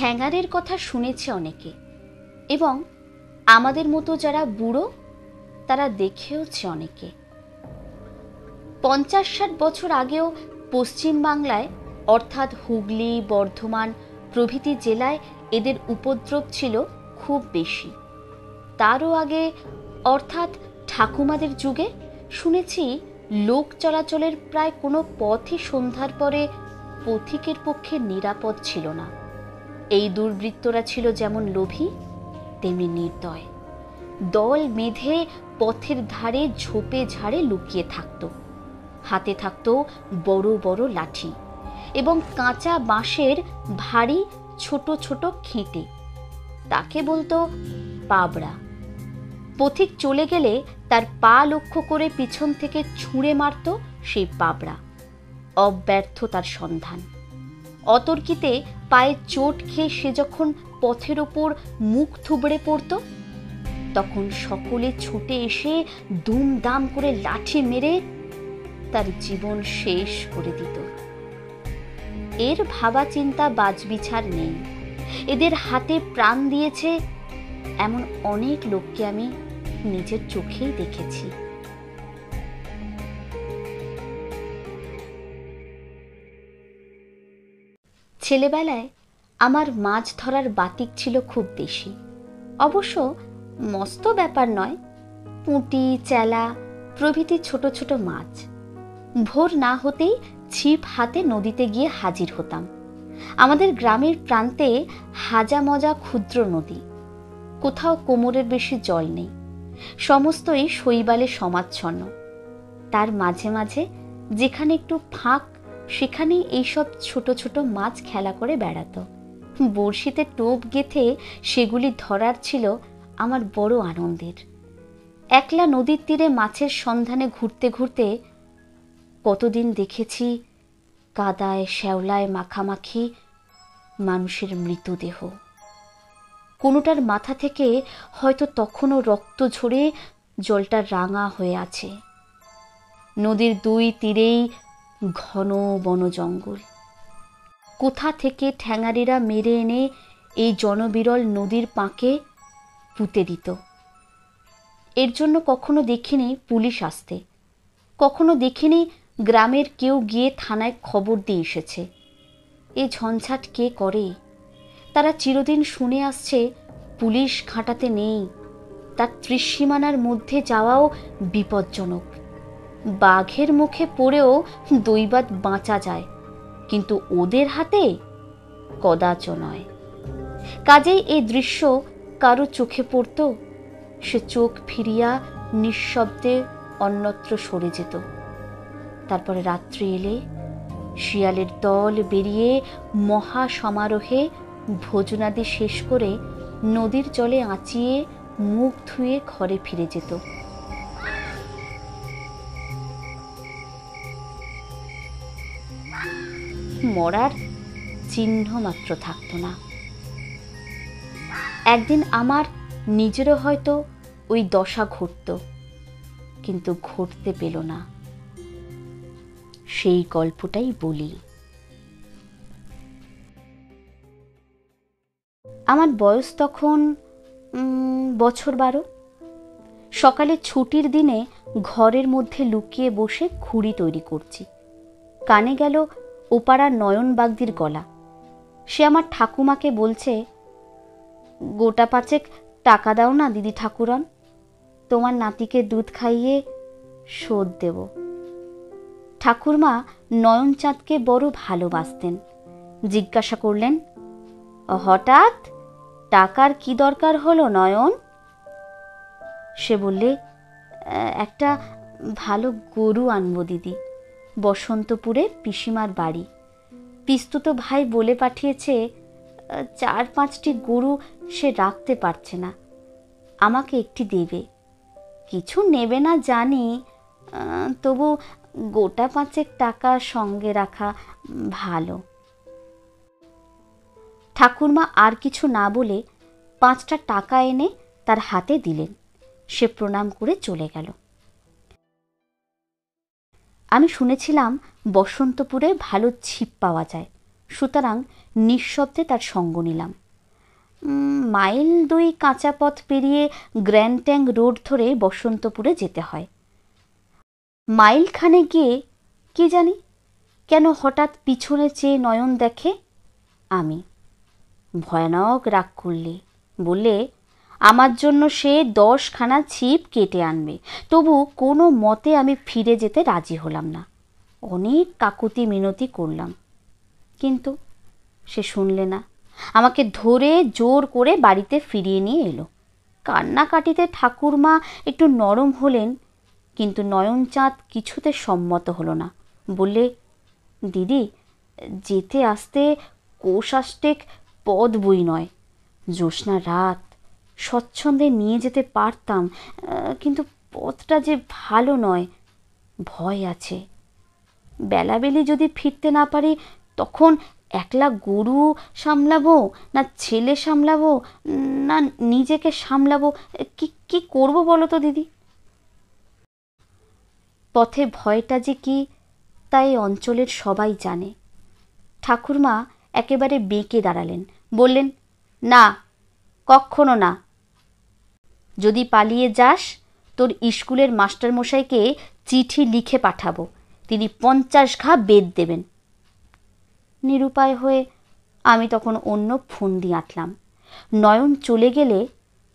ঠ্যাঙারের কথা শুনেছে অনেকে, এবং আমাদের মতো যারা বুড়ো তারা দেখেওছে অনেকে। 50-60 বছর আগেও পশ্চিম বাংলায় অর্থাৎ হুগলি, বর্ধমান প্রভৃতি জেলায় এদের উপদ্রব ছিল খুব বেশি। তারও আগে অর্থাৎ ঠাকুমাদের যুগে শুনেছি লোক চলাচলের প্রায় কোনো পথই সন্ধ্যার পরে পথিকের পক্ষে নিরাপদ ছিল না। এই দুর্বৃত্তরা ছিল যেমন লোভী তেমনি নির্দয়। দল বেঁধে পথের ধারে ঝোপে ঝাড়ে লুকিয়ে থাকত। হাতে থাকত বড় বড় লাঠি এবং কাঁচা বাঁশের ভারী ছোট ছোট খেঁটে। তাকে বলতো পাবড়া। পথিক চলে গেলে তার পা লক্ষ্য করে পিছন থেকে ছুঁড়ে মারত সেই পাবড়া। অব্যর্থ তার সন্ধান। অতর্কিতে পায়ে চোট খেয়ে সে যখন পথের ওপর মুখ থুবড়ে পড়ত, তখন সকলে ছুটে এসে দুমদাম করে লাঠি মেরে তার জীবন শেষ করে দিত। এর ভাবা চিন্তা বাজবিছার নেই। এদের হাতে প্রাণ দিয়েছে এমন অনেক লোককে আমি নিজের চোখেই দেখেছি। ছেলেবেলায় আমার মাছ ধরার বাতিক ছিল খুব বেশি। অবশ্য মস্ত ব্যাপার নয়, পুঁটি, চেলা প্রভৃতি ছোট ছোট মাছ। ভোর না হতেই ছিপ হাতে নদীতে গিয়ে হাজির হতাম। আমাদের গ্রামের প্রান্তে হাজা মজা ক্ষুদ্র নদী। কোথাও কোমরের বেশি জল নেই, সমস্তই শৈবালে সমাচ্ছন্ন। তার মাঝে মাঝে যেখানে একটু ফাঁক সেখানেই এইসব ছোট ছোট মাছ খেলা করে বেড়াতো। বড়শিতে টোপ গেঁথে সেগুলি ধরার ছিল আমার বড় আনন্দের। একলা নদীর তীরে মাছের সন্ধানে ঘুরতে ঘুরতে কতদিন দেখেছি কাদায় শ্যাওলায় মাখামাখি মানুষের মৃতদেহ। কোনোটার মাথা থেকে হয়তো তখনও রক্ত ঝরে জলটা রাঙা হয়ে আছে। নদীর দুই তীরেই ঘন বন জঙ্গল। কোথা থেকে ঠ্যাঙারিরা মেরে এনে এই জনবিরল নদীর পাঁকে পুঁতে দিত। এর জন্য কখনো দেখিনি পুলিশ আসতে, কখনো দেখিনি গ্রামের কেউ গিয়ে থানায় খবর দিয়ে এসেছে। এই ঝঞ্ঝাট কে করে? তারা চিরদিন শুনে আসছে পুলিশ খাটাতে নেই, তার ত্রিসীমানার মধ্যে যাওয়াও বিপজ্জনক। বাঘের মুখে পড়েও দৈবাত বাঁচা যায়, কিন্তু ওদের হাতে কদাচ নয়। কাজেই এই দৃশ্য কারো চোখে পড়ত, সে চোখ ফিরিয়া নিঃশব্দে অন্যত্র সরে যেত। তারপরে রাত্রি এলে শিয়ালের দল বেরিয়ে মহা সমারোহে ভোজনাদি শেষ করে নদীর জলে আঁচিয়ে মুখ ধুয়ে ঘরে ফিরে যেত। মরার চিহ্ন মাত্র থাকত না। একদিন আমার নিজেরও হয়তো ওই দশা ঘটত, কিন্তু ঘটতে পেল না। সেই গল্পটাই বলি। আমার বয়স তখন 12 সকালে ছুটির দিনে ঘরের মধ্যে লুকিয়ে বসে ঘুড়ি তৈরি করছি। কানে গেল ওপাড়ার নয়ন বাগদির গলা। সে আমার ঠাকুমাকে বলছে, গোটা 5 টাকা দাও না দিদি ঠাকুরন, তোমার নাতিকে দুধ খাইয়ে শোধ দেব। ঠাকুরমা নয়নচাঁদকে বড় ভালোবাসতেন। জিজ্ঞাসা করলেন, হঠাৎ টাকার কি দরকার হলো নয়ন? সে বললে, একটা ভালো গরু আনবো দিদি, বসন্তপুরে পিসিমার বাড়ি। পিস্তুত ভাই বলে পাঠিয়েছে 4-5টি গরু সে রাখতে পারছে না, আমাকে একটি দেবে। কিছু নেবে না জানি, তবু গোটা 5 টাকা সঙ্গে রাখা ভালো। ঠাকুরমা আর কিছু না বলে 5টা টাকা এনে তার হাতে দিলেন। সে প্রণাম করে চলে গেল। আমি শুনেছিলাম বসন্তপুরে ভালো ছিপ পাওয়া যায়, সুতরাং নিঃশব্দে তার সঙ্গ নিলাম। মাইল 2 কাঁচা পথ পেরিয়ে গ্র্যান্ড ট্যাঙ্ক রোড ধরে বসন্তপুরে যেতে হয়। মাইলখানে গিয়ে কে জানি কেন হঠাৎ পিছনে চেয়ে নয়ন দেখে। আমি ভয়ানক রাগ করলে বললে আমার জন্য সে 10খানা ছিপ কেটে আনবে, তবু কোনো মতে আমি ফিরে যেতে রাজি হলাম না। অনেক কাকুতি মিনতি করলাম, কিন্তু সে শুনলে না। আমাকে ধরে জোর করে বাড়িতে ফিরিয়ে নিয়ে এলো। কান্নাকাটিতে ঠাকুরমা একটু নরম হলেন, কিন্তু নয়নচাঁদ কিছুতে সম্মত হলো না। বললে, দিদি, যেতে আসতে কোষাষ্টেক পদ বই নয়, জ্যোৎস্না রাত, স্বচ্ছন্দে নিয়ে যেতে পারতাম, কিন্তু পথটা যে ভালো নয়, ভয় আছে। বেলাবেলি যদি ফিরতে না পারি, তখন একলা গরু সামলাবো না ছেলে সামলাবো না নিজেকে সামলাবো, কি করবো বলো তো দিদি? পথে ভয়টা যে কি তাই অঞ্চলের সবাই জানে। ঠাকুরমা একেবারে বেঁকে দাঁড়ালেন, বললেন, না, কক্ষনো না। যদি পালিয়ে যাস, তোর স্কুলের মাস্টারমশাইকে চিঠি লিখে পাঠাবো, তিনি 50 ঘা বেদ দেবেন। নিরুপায় হয়ে আমি তখন অন্য ফন্দি আঁটলাম। নয়ন চলে গেলে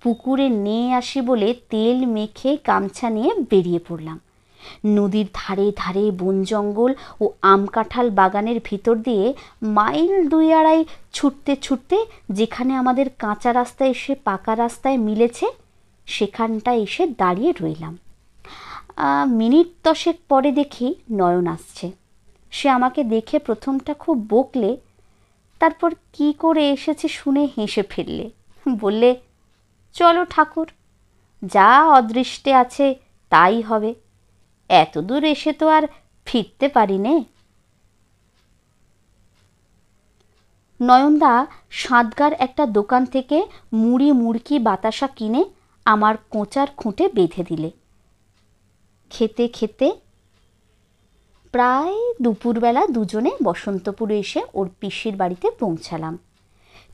পুকুরে নিয়ে আসি বলে তেল মেখে গামছা নিয়ে বেরিয়ে পড়লাম। নদীর ধারে ধারে বন জঙ্গল ও আম কাঁঠাল বাগানের ভিতর দিয়ে মাইল 2-2.5 ছুটতে ছুটতে যেখানে আমাদের কাঁচা রাস্তা এসে পাকা রাস্তায় মিলেছে, সেখানটা এসে দাঁড়িয়ে রইলাম। মিনিট 10 পরে দেখি নয়ন আসছে। সে আমাকে দেখে প্রথমটা খুব বকলে, তারপর কি করে এসেছে শুনে হেসে ফেললে। বললে, চলো ঠাকুর, যা অদৃষ্টে আছে তাই হবে, এত দূর এসে তো আর ফিরতে পারি নে। নয়নদা সাঁতগার একটা দোকান থেকে মুড়ি মুড়কি বাতাসা কিনে আমার কোঁচার খুঁটে বেঁধে দিলে। খেতে খেতে প্রায় দুপুরবেলা দুজনে বসন্তপুরে এসে ওর পিসির বাড়িতে পৌঁছালাম।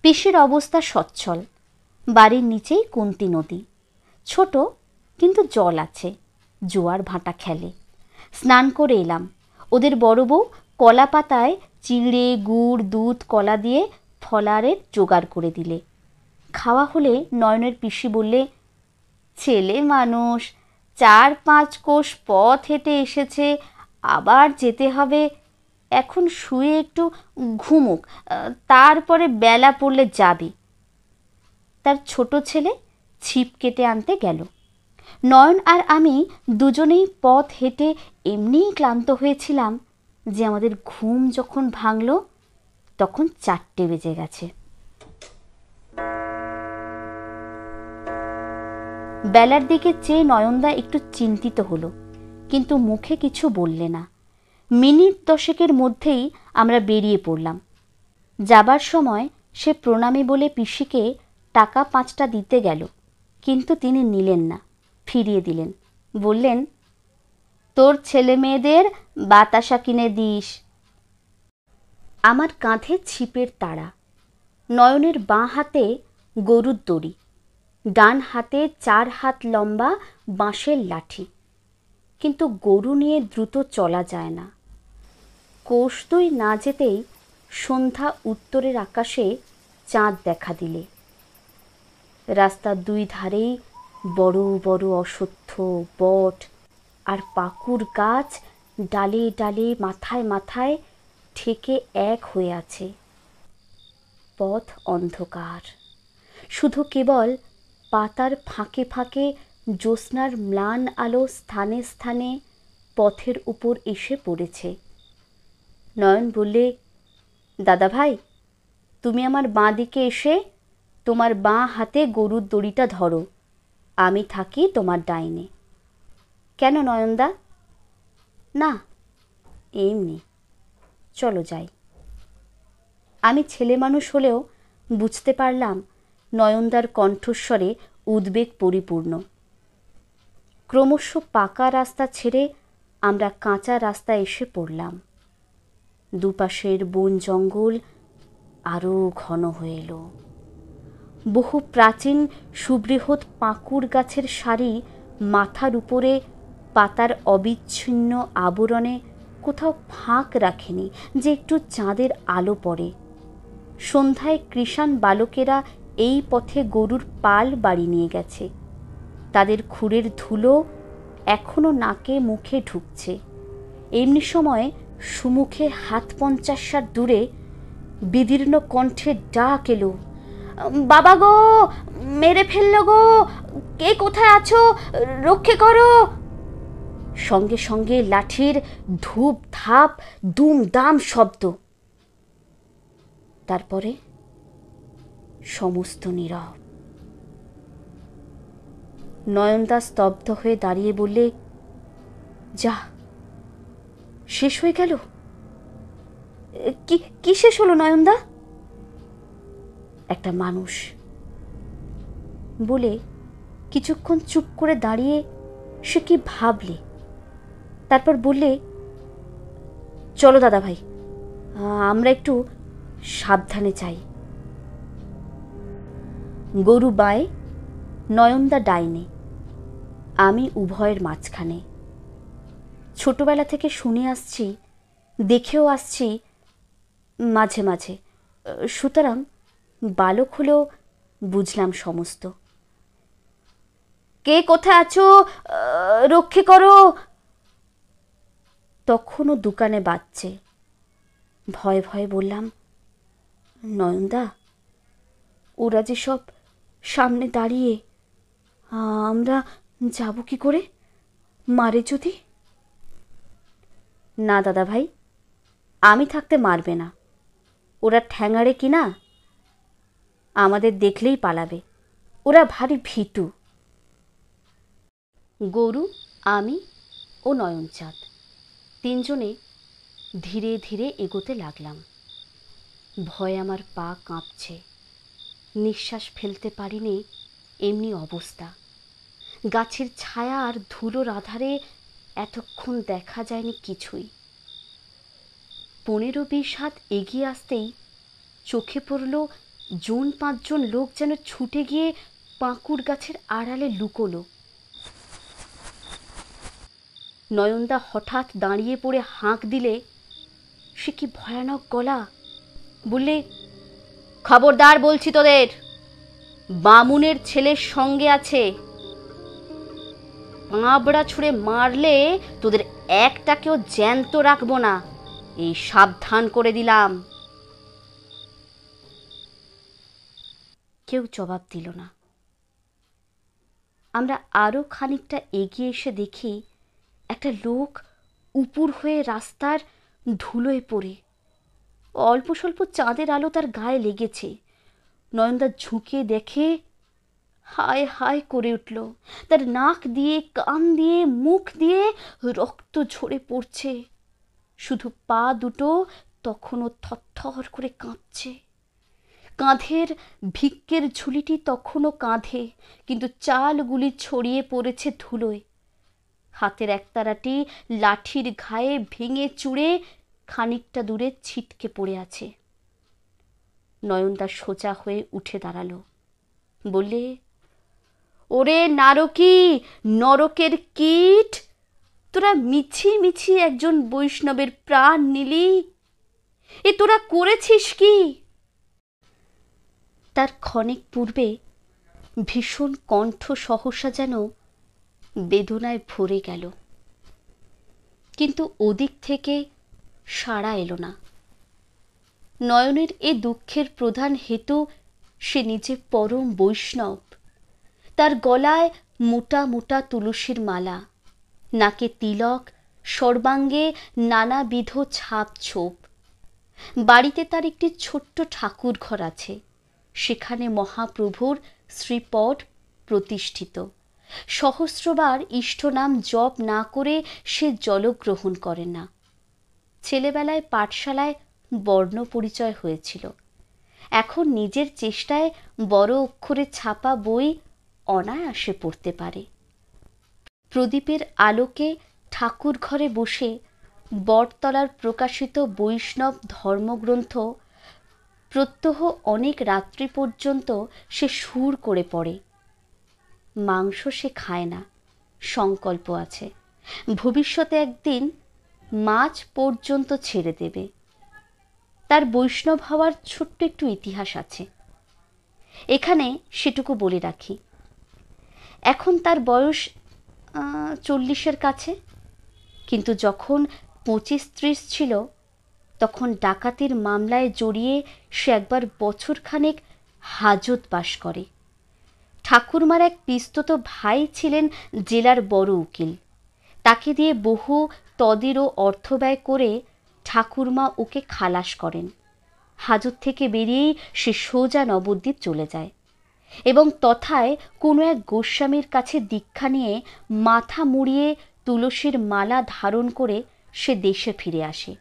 পিসির অবস্থা সচ্ছল। বাড়ির নিচেই কুন্তি নদী, ছোট কিন্তু জল আছে, জোয়ার ভাটা খেলে। স্নান করে এলাম। ওদের বড় বউ কলা পাতায় চিঁড়ে গুড় দুধ কলা দিয়ে ফলারের জোগাড় করে দিলে। খাওয়া হলে নয়নের পিসি বললে, ছেলে মানুষ 4-5 কোষ পথ হেঁটে এসেছে, আবার যেতে হবে, এখন শুয়ে একটু ঘুমুক, তারপরে বেলা পড়লে যাবে। তার ছোট ছেলে ছিপ কেটে আনতে গেল। নয়ন আর আমি দুজনেই পথ হেঁটে এমনিই ক্লান্ত হয়েছিলাম যে আমাদের ঘুম যখন ভাঙল তখন 4টে বেজে গেছে। বেলার দিকে চেয়ে নয়নদা একটু চিন্তিত হলো, কিন্তু মুখে কিছু বললে না। মিনিট 10 মধ্যেই আমরা বেরিয়ে পড়লাম। যাবার সময় সে প্রণামী বলে পিসিকে টাকা 5টা দিতে গেল, কিন্তু তিনি নিলেন না, ফিরিয়ে দিলেন। বললেন, তোর ছেলে মেয়েদের বাতাসা কিনে দিস। আমার কাঁধে ছিপের তাড়া, নয়নের বাঁ হাতে গরুর দড়ি, ডান হাতে 4 হাত লম্বা বাঁশের লাঠি, কিন্তু গরু নিয়ে দ্রুত চলা যায় না। কোষ 2 না যেতেই সন্ধ্যা উত্তরের আকাশে চাঁদ দেখা দিলে। রাস্তার 2 ধারেই বড় বড় অশ্বত্থ, বট আর পাকুর গাছ ডালে ডালে মাথায় মাথায় ঠেকে এক হয়ে আছে। পথ অন্ধকার, শুধু কেবল পাতার ফাঁকে ফাঁকে জ্যোৎস্নার ম্লান আলো স্থানে স্থানে পথের উপর এসে পড়েছে। নয়ন বললে, দাদা ভাই, তুমি আমার বাঁ দিকে এসে তোমার বাঁ হাতে গরুর দড়িটা ধরো, আমি থাকি তোমার ডাইনে। কেন নয়নদা? না, এমনি, চলো যাই। আমি ছেলে মানুষ হলেও বুঝতে পারলাম নয়নদার কণ্ঠস্বরে উদ্বেগ পরিপূর্ণ। ক্রমশ পাকা রাস্তা ছেড়ে আমরা কাঁচা রাস্তায় এসে পড়লাম। দুপাশের বন জঙ্গল আরও ঘন হয়ে এলো। বহু প্রাচীন সুবৃহৎ পাকুড় গাছের সারি মাথার উপরে পাতার অবিচ্ছিন্ন আবরণে কোথাও ফাঁক রাখেনি যে একটু চাঁদের আলো পড়ে। সন্ধ্যায় কৃষাণ বালকেরা এই পথে গরুর পাল বাড়ি নিয়ে গেছে। তাদের খুরের ধুলো এখনো নাকে মুখে ঢুকছে। এমনি সময় সুমুখে 50 হাত দূরে বিদীর্ণ কণ্ঠে ডাক এলো, বাবা গো, মেরে ফেললো গো, কে কোথায় আছো, রক্ষে করো। সঙ্গে সঙ্গে লাঠির ধূপ ধাপ দুম দাম শব্দ। তারপরে সমস্ত নীরব। নয়নদা স্তব্ধ হয়ে দাঁড়িয়ে বললে, যা, শেষ হয়ে গেল। কি শেষ হলো নয়নদা? একটা মানুষ বলে কিছুক্ষণ চুপ করে দাঁড়িয়ে সে কি ভাবলে, তারপর বললে, চলো দাদা ভাই, আমরা একটু সাবধানে চাই। গরু বাঁয়ে, নয়নদা ডাইনে, আমি উভয়ের মাঝখানে। ছোটবেলা থেকে শুনে আসছি, দেখেও আসছি মাঝে মাঝে, সুতরাং বালক হলেও বুঝলাম সমস্ত। কে কোথায় আছো, রক্ষে করো। তখনও দোকানে বাজছে। ভয়ে ভয়ে বললাম, নয়নদা, ওরা যে সব সামনে দাঁড়িয়ে, আমরা যাব কি করে, মারে যদি? না দাদা ভাই, আমি থাকতে মারবে না। ওরা ঠ্যাঙাড়ে কিনা, আমাদের দেখলেই পালাবে। ওরা ভারী ভীতু। গরু, আমি ও নয়নচাঁদ তিনজনে ধীরে ধীরে এগোতে লাগলাম। ভয়ে আমার পা কাঁপছে, নিঃশ্বাস ফেলতে পারিনি, এমনি অবস্থা। গাছের ছায়া আর ধুলোর আধারে এতক্ষণ দেখা যায়নি কিছুই। 15-20 হাত এগিয়ে আসতেই চোখে পড়ল 4-5 লোক যেন ছুটে গিয়ে পাকুড় গাছের আড়ালে লুকোলো। নয়নদা হঠাৎ দাঁড়িয়ে পড়ে হাঁক দিলে, সে কি ভয়ানক গলা! বললে, খবরদার বলছি তোদের, বামুনের ছেলের সঙ্গে আছে। পাঁবড়া ছুঁড়ে মারলে তোদের একটাকেও জ্যান্ত রাখবো না, এই সাবধান করে দিলাম। কেউ জবাব দিল না। আমরা আরো খানিকটা এগিয়ে এসে দেখি একটা লোক উপুর হয়ে রাস্তার ধুলোয় পড়ে। অল্প স্বল্প চাঁদের আলো তার গায়ে লেগেছে। নয়নদা ঝুঁকে দেখে হায় হায় করে উঠল। তার নাক দিয়ে, কান দিয়ে, মুখ দিয়ে রক্ত ঝরে পড়ছে। শুধু পা দুটো তখনও থরথর করে কাঁপছে। কাঁধের ভিক্ষের ঝুলিটি তখনও কাঁধে, কিন্তু চালগুলি ছড়িয়ে পড়েছে ধুলোয়। হাতের একতারাটি লাঠির ঘায়ে ভেঙে চুড়ে খানিকটা দূরে ছিটকে পড়ে আছে। নয়নদা সোজা হয়ে উঠে দাঁড়ালো, বললে, ওরে নারকী, নরকের কীট, তোরা মিছি মিছি একজন বৈষ্ণবের প্রাণ নিলি, এ তোরা করেছিস কি? তার ক্ষণিক পূর্বে ভীষণ কণ্ঠ সহসা যেন বেদনায় ভরে গেল, কিন্তু ওদিক থেকে সাড়া এলো না। নয়নের এ দুঃখের প্রধান হেতু সে নিজে পরম বৈষ্ণব। তার গলায় মোটা মোটা তুলসীর মালা, নাকে তিলক, সর্বাঙ্গে নানাবিধ ছাপ ছোপ। বাড়িতে তার একটি ছোট্ট ঠাকুর ঘর আছে, সেখানে মহাপ্রভুর শ্রীপদ প্রতিষ্ঠিত। সহস্রবার ইষ্টনাম জপ না করে সে জলগ্রহণ করে না। ছেলেবেলায় পাঠশালায় বর্ণ পরিচয় হয়েছিল। এখন নিজের চেষ্টায় বড় অক্ষরে ছাপা বই অনায়াসে পড়তে পারে। প্রদীপের আলোকে ঠাকুর ঘরে বসে বটতলার প্রকাশিত বৈষ্ণব ধর্মগ্রন্থ প্রত্যহ অনেক রাত্রি পর্যন্ত সে সুর করে পড়ে। মাংস সে খায় না, সংকল্প আছে ভবিষ্যতে একদিন মাছ পর্যন্ত ছেড়ে দেবে। তার বৈষ্ণব হওয়ার ছোট্ট একটু ইতিহাস আছে, এখানে সেটুকু বলে রাখি। এখন তার বয়স 40-এর কাছে, কিন্তু যখন 25-30 ছিল তখন ডাকাতির মামলায় জড়িয়ে সে একবার বছরখানেক হাজত বাস করে। ঠাকুরমার এক পিস্তত ভাই ছিলেন জেলার বড় উকিল, তাকে দিয়ে বহু তদিরও অর্থ ব্যয় করে ঠাকুরমা ওকে খালাস করেন। হাজত থেকে বেরিয়েই সে সোজা নবদ্বীপ চলে যায় এবং তথায় কোনো এক গোস্বামীর কাছে দীক্ষা নিয়ে মাথা মুড়িয়ে তুলসীর মালা ধারণ করে সে দেশে ফিরে আসে।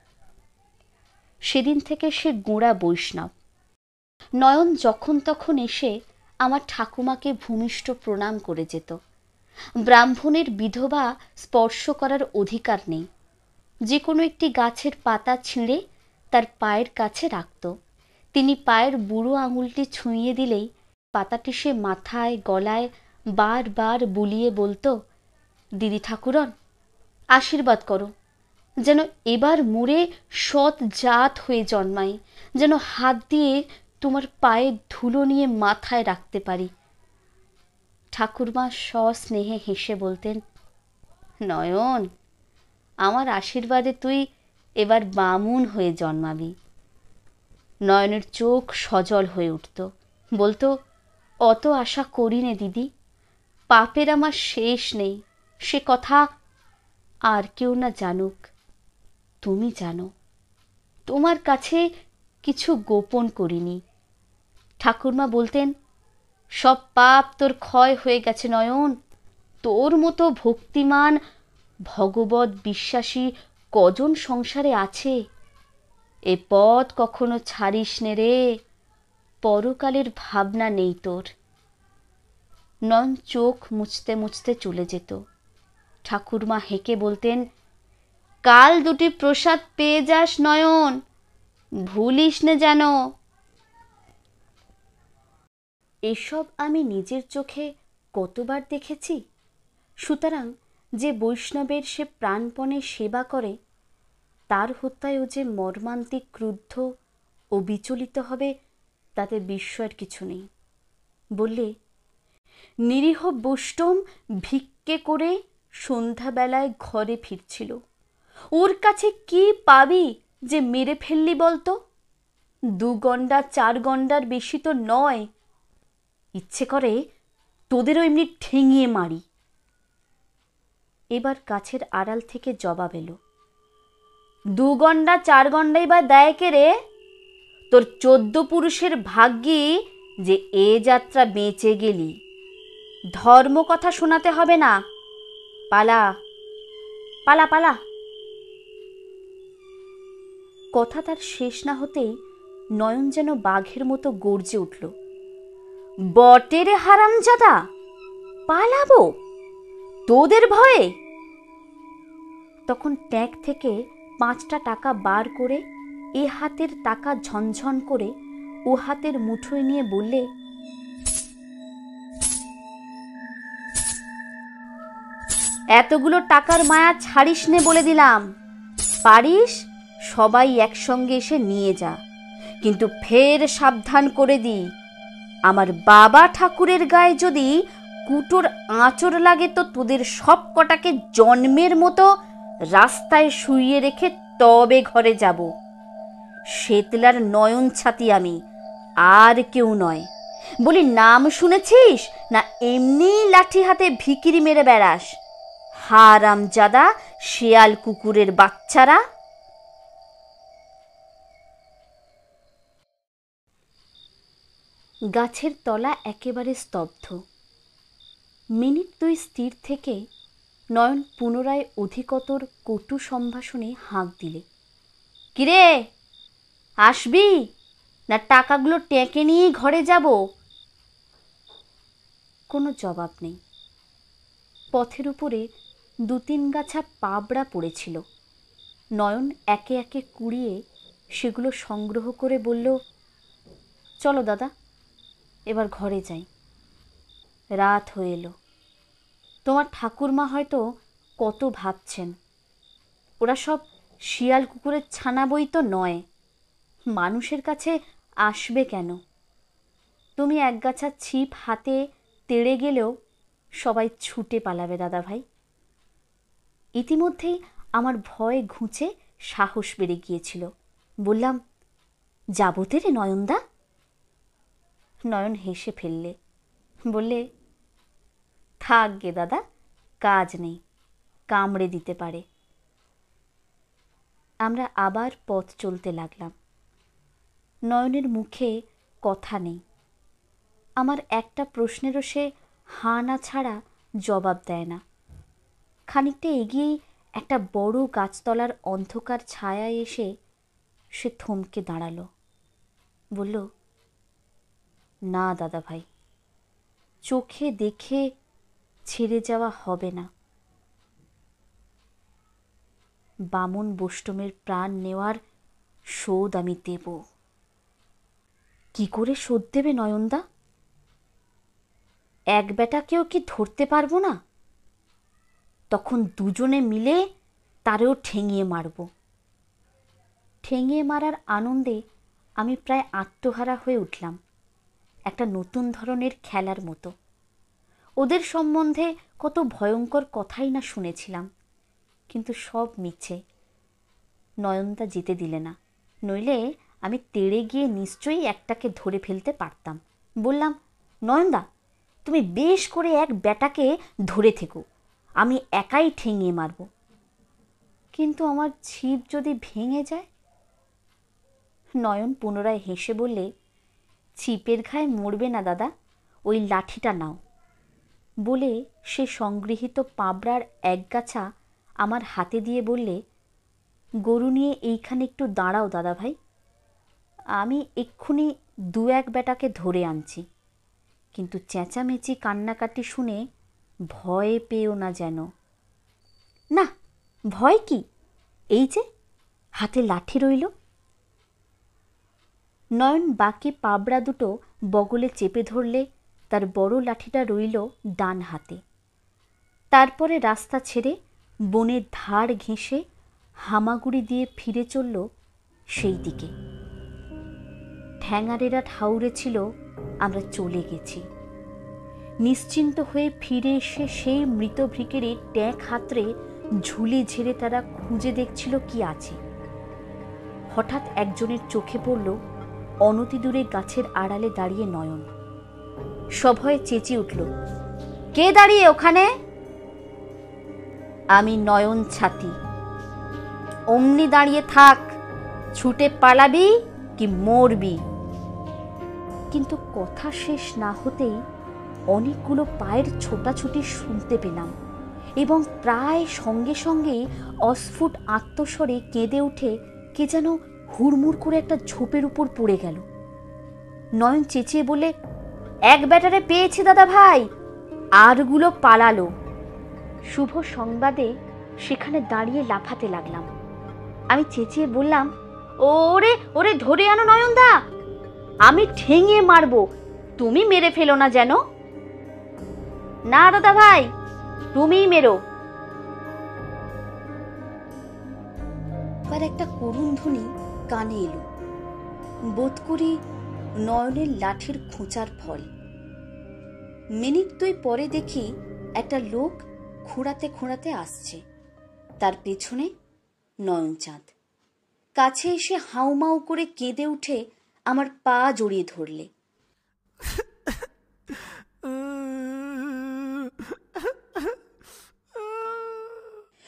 সেদিন থেকে সে গোঁড়া বৈষ্ণব। নয়ন যখন তখন এসে আমার ঠাকুমাকে ভূমিষ্ঠ প্রণাম করে যেত। ব্রাহ্মণের বিধবা স্পর্শ করার অধিকার নেই। যে কোনো একটি গাছের পাতা ছিঁড়ে তার পায়ের কাছে রাখত। তিনি পায়ের বুড়ো আঙুলটি ছুঁয়ে দিলেই পাতাটি সে মাথায় গলায় বারবার বুলিয়ে বলতো, দিদি ঠাকুরন আশীর্বাদ করো, যেন এবার মরে সৎ জাত হয়ে জন্মাই, যেন হাত দিয়ে তোমার পায়ের ধুলো নিয়ে মাথায় রাখতে পারি। ঠাকুরমা সস্নেহে হেসে বলতেন, নয়ন, আমার আশীর্বাদে তুই এবার বামুন হয়ে জন্মাবি। নয়নের চোখ সজল হয়ে উঠত, বলতো, অত আশা করি নে দিদি, পাপের আমার শেষ নেই, সে কথা আর কেউ না জানুক, তুমি জানো। তোমার কাছে কিছু গোপন করিনি। ঠাকুরমা বলতেন, সব পাপ তোর ক্ষয় হয়ে গেছে নয়ন, তোর মতো ভক্তিমান ভগবত বিশ্বাসী কজন সংসারে আছে? এ পথ কখনো ছাড়িস নে রে, পরকালের ভাবনা নেই তোর। নয়ন চোখ মুছতে মুছতে চলে যেত। ঠাকুরমা হেঁকে বলতেন, কাল দুটি প্রসাদ পেয়ে যাস নয়ন, ভুলিস নে যেন। এসব আমি নিজের চোখে কতবার দেখেছি। সুতরাং যে বৈষ্ণবের সে প্রাণপণে সেবা করে, তার হত্যায় ও যে মর্মান্তিক ক্রুদ্ধ ও বিচলিত হবে, তাতে বিস্ময়ের কিছু নেই। বললে, নিরীহ বৈষ্ণব ভিক্ষে করে সন্ধ্যাবেলায় ঘরে ফিরছিল, ওর কাছে কি পাবি যে মেরে ফেললি বলতো? 2 গন্ডা 4 গন্ডার বেশি তো নয়। ইচ্ছে করে তোদেরও এমনি ঠেঙিয়ে মারি। এবার গাছের আড়াল থেকে জবাব এলো, 2 গন্ডা 4 গন্ডাই বা দেয় কে রে? তোর 14 পুরুষের ভাগ্যি যে এ যাত্রা বেঁচে গেলি। ধর্ম কথা শোনাতে হবে না, পালা পালা পালা। কথা তার শেষ না হতেই নয়ন যেন বাঘের মতো গর্জে উঠল, বটেরে হারামজাদা, পালাবো তোদের ভয়ে? তখন ট্যাঙ্ক থেকে 5টা টাকা বার করে এ হাতের টাকা ঝনঝন করে ও হাতের মুঠোয় নিয়ে বললে, এতগুলো টাকার মায়া ছাড়িস নে বলে দিলাম। পারিস সবাই একসঙ্গে এসে নিয়ে যা, কিন্তু ফের সাবধান করে দি, আমার বাবা ঠাকুরের গায়ে যদি কুটোর আঁচড় লাগে তো তোদের সব কটাকে জন্মের মতো রাস্তায় শুইয়ে রেখে তবে ঘরে যাব। শেতলার নয়ন ছাতি আমি, আর কেউ নয়। বলি, নাম শুনেছিস না এমনি লাঠি হাতে ভিকিরি মেরে বেড়াস? হারামজাদা শেয়াল কুকুরের বাচ্চারা। গাছের তলা একেবারে স্তব্ধ। মিনিট 2 স্থির থেকে নয়ন পুনরায় অধিকতর কটু সম্ভাষণে হাঁক দিলে, কিরে, আসবি না টাকাগুলো টেকে নিয়ে ঘরে যাব? কোনো জবাব নেই। পথের উপরে 2-3 গাছা পাবড়া পড়েছিল। নয়ন একে একে কুড়িয়ে সেগুলো সংগ্রহ করে বলল, চলো দাদা, এবার ঘরে যাই। রাত হয়ে এলো। তোমার ঠাকুরমা হয়তো কত ভাবছেন। ওরা সব শিয়াল কুকুরের ছানা বই তো নয়, মানুষের কাছে আসবে কেন? তুমি একগাছা ছিপ হাতে তেড়ে গেলেও সবাই ছুটে পালাবে দাদা ভাই। ইতিমধ্যেই আমার ভয় ঘুচে সাহস বেড়ে গিয়েছিল। বললাম, যাবতে রে নয়নদা? নয়ন হেসে ফেললে, বললে, থাক গে দাদা, কাজ নেই, কামড়ে দিতে পারে। আমরা আবার পথ চলতে লাগলাম। নয়নের মুখে কথা নেই। আমার একটা প্রশ্নেরও সে হাঁ না ছাড়া জবাব দেয় না। খানিকটা এগিয়েই একটা বড় গাছতলার অন্ধকার ছায়ায় এসে সে থমকে দাঁড়ালো। বলল, না দাদা ভাই, চোখে দেখে ছেড়ে যাওয়া হবে না। বামন বোষ্টমের প্রাণ নেওয়ার শোধ আমি দেব। কি করে শোধ দেবে নয়নদা? এক বেটাকেও কি ধরতে পারবো না? তখন দুজনে মিলে তারেও ঠেঙিয়ে মারব। ঠেঙিয়ে মারার আনন্দে আমি প্রায় আত্মহারা হয়ে উঠলাম, একটা নতুন ধরনের খেলার মতো। ওদের সম্বন্ধে কত ভয়ঙ্কর কথাই না শুনেছিলাম, কিন্তু সব মিছে। নয়নদা যেতে দিলে না, নইলে আমি তেড়ে গিয়ে নিশ্চয়ই একটাকে ধরে ফেলতে পারতাম। বললাম, নয়নদা, তুমি বেশ করে এক বেটাকে ধরে থেকো, আমি একাই ঠেঙিয়ে মারব। কিন্তু আমার ছিপ যদি ভেঙে যায়? নয়ন পুনরায় হেসে বললে, ছিপের ঘায়ে মরবে না দাদা, ওই লাঠিটা নাও। বলে সে সংগৃহীত পাবড়ার একগাছা আমার হাতে দিয়ে বললে, গরু নিয়ে এইখানে একটু দাঁড়াও দাদা ভাই, আমি এক্ষুনি দু এক বেটাকে ধরে আনছি। কিন্তু চেঁচামেচি কান্নাকাটি শুনে ভয় পেও না যেন। না, ভয় কি, এই যে হাতে লাঠি রইল। নয়ন বাকি পাবড়া দুটো বগলে চেপে ধরলে তার বড় লাঠিটা রইল ডান হাতে। তারপরে রাস্তা ছেড়ে বনের ধার ঘেঁষে হামাগুড়ি দিয়ে ফিরে চলল সেই দিকে। ঠ্যাঙারেরা ঠাউরে ছিল আমরা চলে গেছি। নিশ্চিন্ত হয়ে ফিরে এসে সেই মৃত ভিকেরে ট্যাঁক হাতড়ে ঝুলে ঝেড়ে তারা খুঁজে দেখছিল কি আছে। হঠাৎ একজনের চোখে পড়ল অনতি দূরে গাছের আড়ালে দাঁড়িয়ে নয়ন। সভয়ে চেঁচিয়ে উঠল, কে দাঁড়িয়ে ওখানে? আমি নয়ন ছাতি। অমনি দাঁড়িয়ে থাক, ছুটে পালাবি কি মরবি। কিন্তু কথা শেষ না হতেই অনেকগুলো পায়ের ছোটাছুটি শুনতে পেলাম এবং প্রায় সঙ্গে সঙ্গেই অস্ফুট আত্মস্বরে কেঁদে উঠে কে যেন হুড়মুড় করে একটা ঝোপের উপর পড়ে গেল। নয়ন চেঁচিয়ে বলে, এক ব্যাটারে পেয়েছি দাদা ভাই, আরগুলো পালালো। শুভ সংবাদে সেখানে দাঁড়িয়ে লাফাতে লাগলাম। আমি চেঁচিয়ে বললাম, ওরে ওরে ধরে আনো নয়নদা, আমি ঠেঙিয়ে মারবো, তুমি মেরে ফেলো না যেন। না দাদা ভাই, তুমিই মেরো। আর একটা করুণ ধ্বনি কানে এলো। বোধ করি নয়নের লাঠির খোঁচার ফল। মিনিট দুই পরে দেখি একটা লোক খোঁড়াতে খোঁড়াতে আসছে, তার পেছনে নয়নচাঁদ। কাছে এসে হাউমাউ করে কেঁদে উঠে আমার পা জড়িয়ে ধরলে।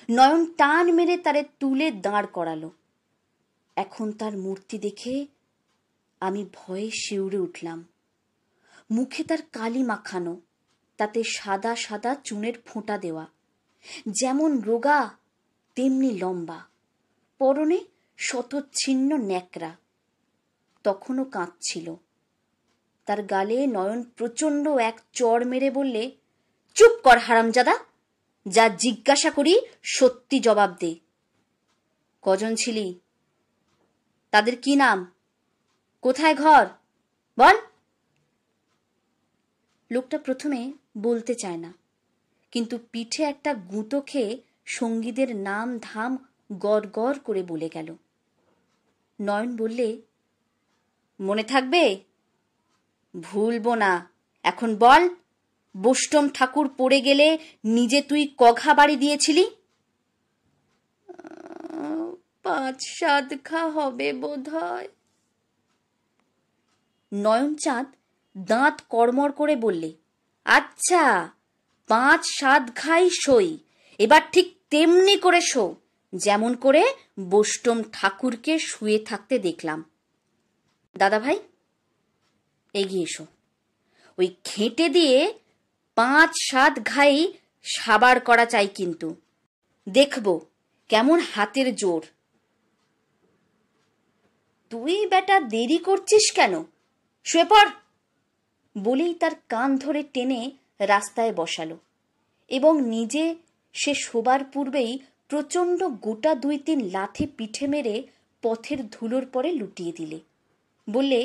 নয়ন টান মেরে তারে তুলে দাঁড় করালো। এখন তার মূর্তি দেখে আমি ভয়ে শিউরে উঠলাম। মুখে তার কালি মাখানো, তাতে সাদা সাদা চুনের ফোঁটা দেওয়া, যেমন রোগা তেমনি লম্বা, পরনে শতচ্ছিন্ন ন্যাকড়া। তখনও কাঁদছিল। তার গালে নয়ন প্রচণ্ড এক চড় মেরে বললে, চুপ কর হারামজাদা, যা জিজ্ঞাসা করি সত্যি জবাব দে। কজন ছিলি? তাদের কি নাম? কোথায় ঘর? বল। লোকটা প্রথমে বলতে চায় না, কিন্তু পিঠে একটা গুঁতো খেয়ে সঙ্গীদের নাম ধাম গড় গড় করে বলে গেল। নয়ন বললে, মনে থাকবে? ভুলবো না। এখন বল, বোষ্টম ঠাকুর পড়ে গেলে নিজে তুই কঘা বাড়ি দিয়েছিলি? 5-7 ঘা হবে বোধ হয়। নয়নচাঁদ দাঁত কড়মড় করে বললে, আচ্ছা, 5-7 ঘাই সই। এবার ঠিক তেমনি করে শো, যেমন করে বোষ্টম ঠাকুরকে শুয়ে থাকতে দেখলাম। দাদা ভাই, এগিয়ে এসো। ওই খেটে দিয়ে 5-7 ঘাই সাবার করা চাই, কিন্তু দেখব কেমন হাতের জোর। তুই বেটা দেরি করছিস কেন? শুয়ে পড়। বলেই তার কান ধরে টেনে রাস্তায় বসালো এবং নিজে সে শোবার পূর্বেই প্রচণ্ড গোটা 2-3 লাথি পিঠে মেরে পথের ধুলোর পরে লুটিয়ে দিলে। বললে,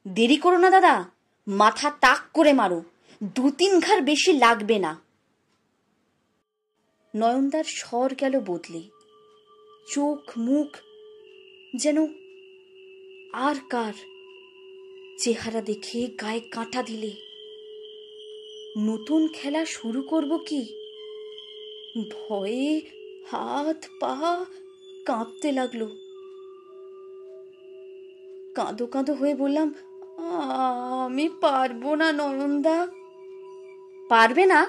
দেরি করো না দাদা, মাথা তাক করে মারো, 2-3 ঘার বেশি লাগবে না। নয়নদার স্বর গেল বদলে, চোখ মুখ যেন আর কার। চেহারা দেখে গায়ে কাঁটা দিলে। নতুন খেলা শুরু করব কি? ভয়ে হাত পা কাঁপতে লাগলো। কাঁদো কাঁদো হয়ে বললাম, আমি পারবো না নয়নদা। পারবে না?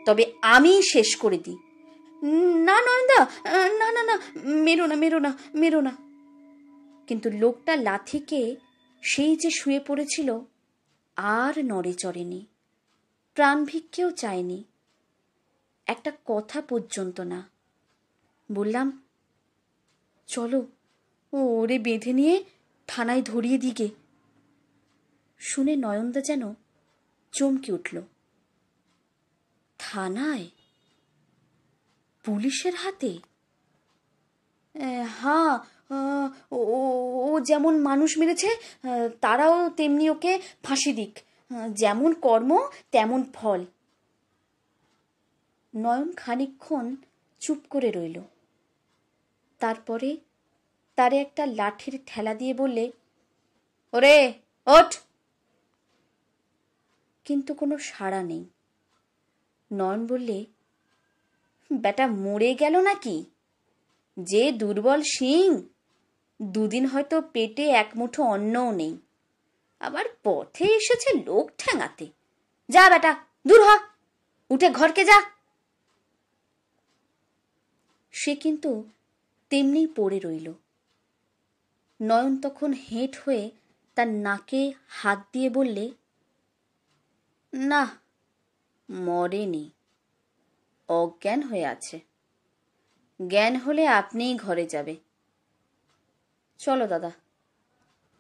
তবে আমি শেষ করে দিই। না নয়নদা, না না না, মেরো না মেরো না মেরো না। কিন্তু লোকটা লাথিকে সেই যে শুয়ে পড়েছিল আর নড়ে চড়েনি, প্রাণ ভিক্ষেও চায়নি, একটা কথা পর্যন্ত না। বললাম, চলো, ওরে বেঁধে নিয়ে থানায় ধরিয়ে দিগে। শুনে নয়নদা যেন চমকে উঠল। থানায়? পুলিশের হাতে? হ্যাঁ, ও যেমন মানুষ মেরেছে তারাও তেমনি ওকে ফাঁসি দিক। যেমন কর্ম তেমন ফল। নয়ন খানিকক্ষণ চুপ করে রইল। তারপরে তারে একটা লাঠির ঠেলা দিয়ে বললে, ওরে ওঠ। কিন্তু কোনো সাড়া নেই। নয়ন বললে, বেটা মরে গেল নাকি? যে দুর্বল শিং, 2 দিন হয়তো পেটে এক মুঠো অন্নও নেই, আবার পথে এসেছে লোক ঠ্যাঙাতে। যা বেটা, দূর হ, উঠে ঘরকে যা। সে কিন্তু তেমনি পড়ে রইল। নয়ন তখন হেঁট হয়ে তার নাকে হাত দিয়ে বললে, না, মরেনি, অজ্ঞান হয়ে আছে। জ্ঞান হলে আপনিই ঘরে যাবে। চলো দাদা,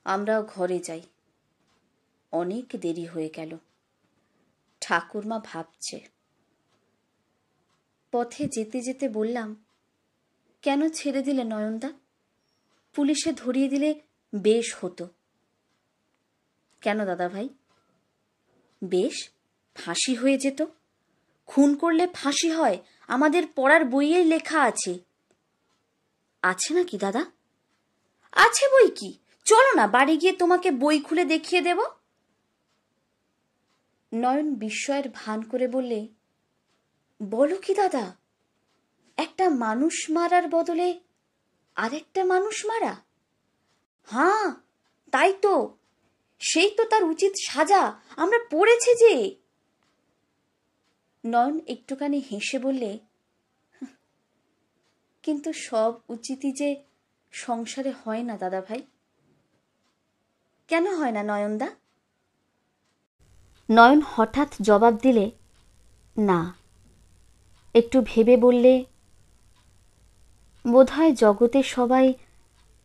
আমরাও ঘরে যাই। অনেক দেরি হয়ে গেল, ঠাকুরমা ভাবছে। পথে যেতে যেতে বললাম, কেন ছেড়ে দিলে নয়নদা? পুলিশে ধরিয়ে দিলে বেশ হতো। কেন দাদা ভাই? বেশ, ফাঁসি হয়ে যেত। খুন করলে ফাঁসি হয়, আমাদের পড়ার বইয়েই লেখা আছে। আছে নাকি দাদা? আছে বই কি, চলো না বাড়ি গিয়ে তোমাকে বই খুলে দেখিয়ে দেব। নয়ন বিস্ময়ের ভান করে বললে, বলো কি দাদা, একটা মানুষ মারার বদলে আরেকটা মানুষ মারা? হ্যাঁ, তাই তো, সেই তো তার উচিত সাজা, আমরা পড়েছি যে। নয়ন একটুখানি হেসে বললে, কিন্তু সব উচিতই যে সংসারে হয় না দাদা ভাই। কেন হয় না নয়নদা? নয়ন হঠাৎ জবাব দিলে, না। একটু ভেবে বললে, বোধহয় জগতে সবাই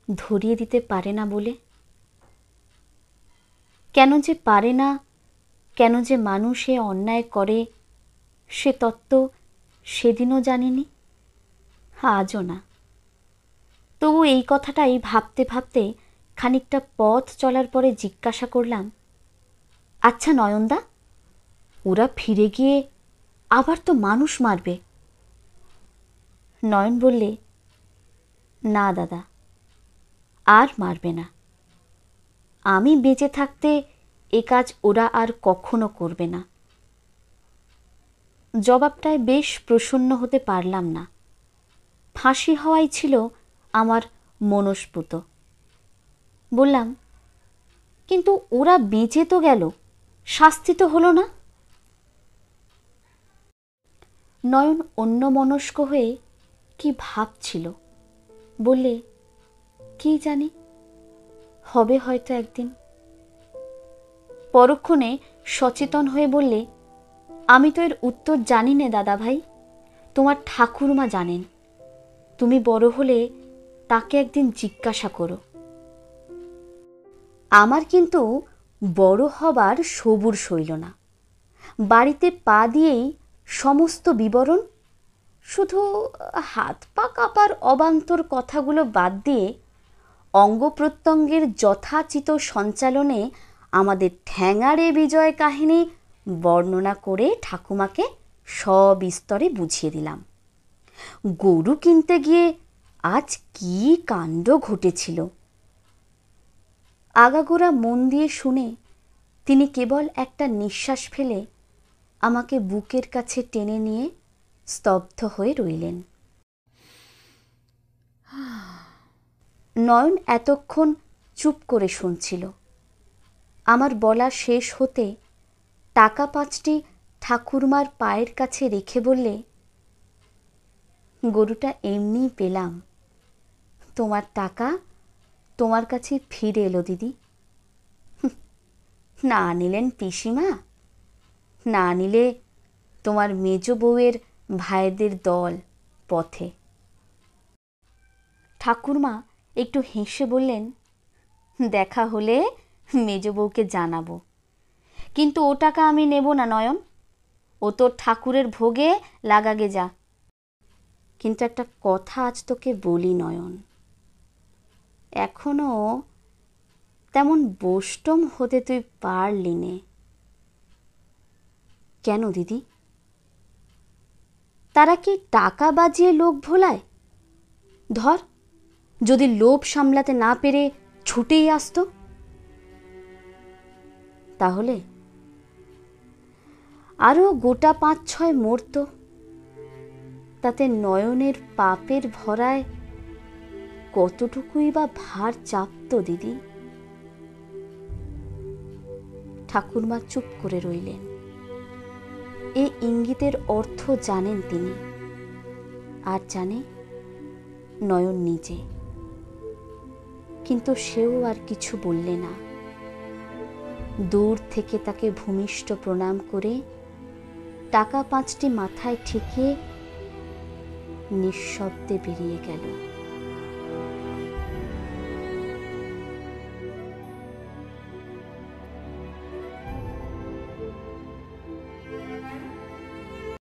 ধরিয়ে দিতে পারে না বলে। কেন যে পারে না, কেন যে মানুষে অন্যায় করে, সে তত্ত্ব সেদিনও জানিনি, আজও না। তবু এই কথাটাই ভাবতে ভাবতে খানিকটা পথ চলার পরে জিজ্ঞাসা করলাম, আচ্ছা নয়নদা, ওরা ফিরে গিয়ে আবার তো মানুষ মারবে। নয়ন বললে, না দাদা, আর মারবে না। আমি বেঁচে থাকতে এ কাজ ওরা আর কখনো করবে না। জবাবটায় বেশ প্রসন্ন হতে পারলাম না। ফাঁসি হওয়াই ছিল আমার মনস্পুত। বললাম, কিন্তু ওরা বেঁচে তো গেল, শাস্তি তো হলো না। নয়ন অন্যমনস্ক হয়ে কি ভাবছিল, বললে, কি জানি, হবে হয়তো একদিন। পরক্ষণে সচেতন হয়ে বললে, আমি তো এর উত্তর জানি নে দাদা ভাই, তোমার ঠাকুরমা জানেন। তুমি বড় হলে তাকে একদিন জিজ্ঞাসা করো। আমার কিন্তু বড় হবার সবুর সইল না। বাড়িতে পা দিয়েই সমস্ত বিবরণ, শুধু হাত পা কাঁপার অবান্তর কথাগুলো বাদ দিয়ে অঙ্গ প্রত্যঙ্গের যথাচিত সঞ্চালনে আমাদের ঠ্যাঙাড়ে বিজয় কাহিনী বর্ণনা করে ঠাকুমাকে সবিস্তরে বুঝিয়ে দিলাম। গরু কিনতে গিয়ে আজ কি কাণ্ড ঘটেছিল। আগাগোড়া মন দিয়ে শুনে তিনি কেবল একটা নিঃশ্বাস ফেলে আমাকে বুকের কাছে টেনে নিয়ে স্তব্ধ হয়ে রইলেন। নয়ন এতক্ষণ চুপ করে শুনছিল। আমার বলা শেষ হতে টাকা 5টি ঠাকুরমার পায়ের কাছে রেখে বললে, গরুটা এমনিই পেলাম, তোমার টাকা তোমার কাছে ফিরে এলো দিদি। না নিলেন পিসিমা, না নিলে তোমার মেজ বউয়ের ভাইদের দল পথে। ঠাকুরমা একটু হেসে বললেন, দেখা হলে মেজ বউকে জানাবো, কিন্তু ও টাকা আমি নেব না নয়ন, ও তোর ঠাকুরের ভোগে লাগাগে যা। কিন্তু একটা কথা আজ তোকে বলি নয়ন, এখনো তেমন বোষ্টম হতে তুই পারলি নে। কেন দিদি? তারা কি টাকা বাজিয়ে লোক ভোলায়? ধর, যদি লোভ সামলাতে না পেরে ছুটেই আসতো, তাহলে আরো গোটা 5-6 মরত। তাতে নয়নের পাপের ভরায় কতটুকুই বা ভার চাপত দিদি। ঠাকুরমা চুপ করে রইলেন। এই ইঙ্গিতের অর্থ জানেন তিনি, আর জানে নয়ন নিজে। কিন্তু সেও আর কিছু বললে না। দূর থেকে তাকে ভূমিষ্ঠ প্রণাম করে টাকা 5টি মাথায় ঠেকিয়ে নিঃশব্দে বেরিয়ে গেল।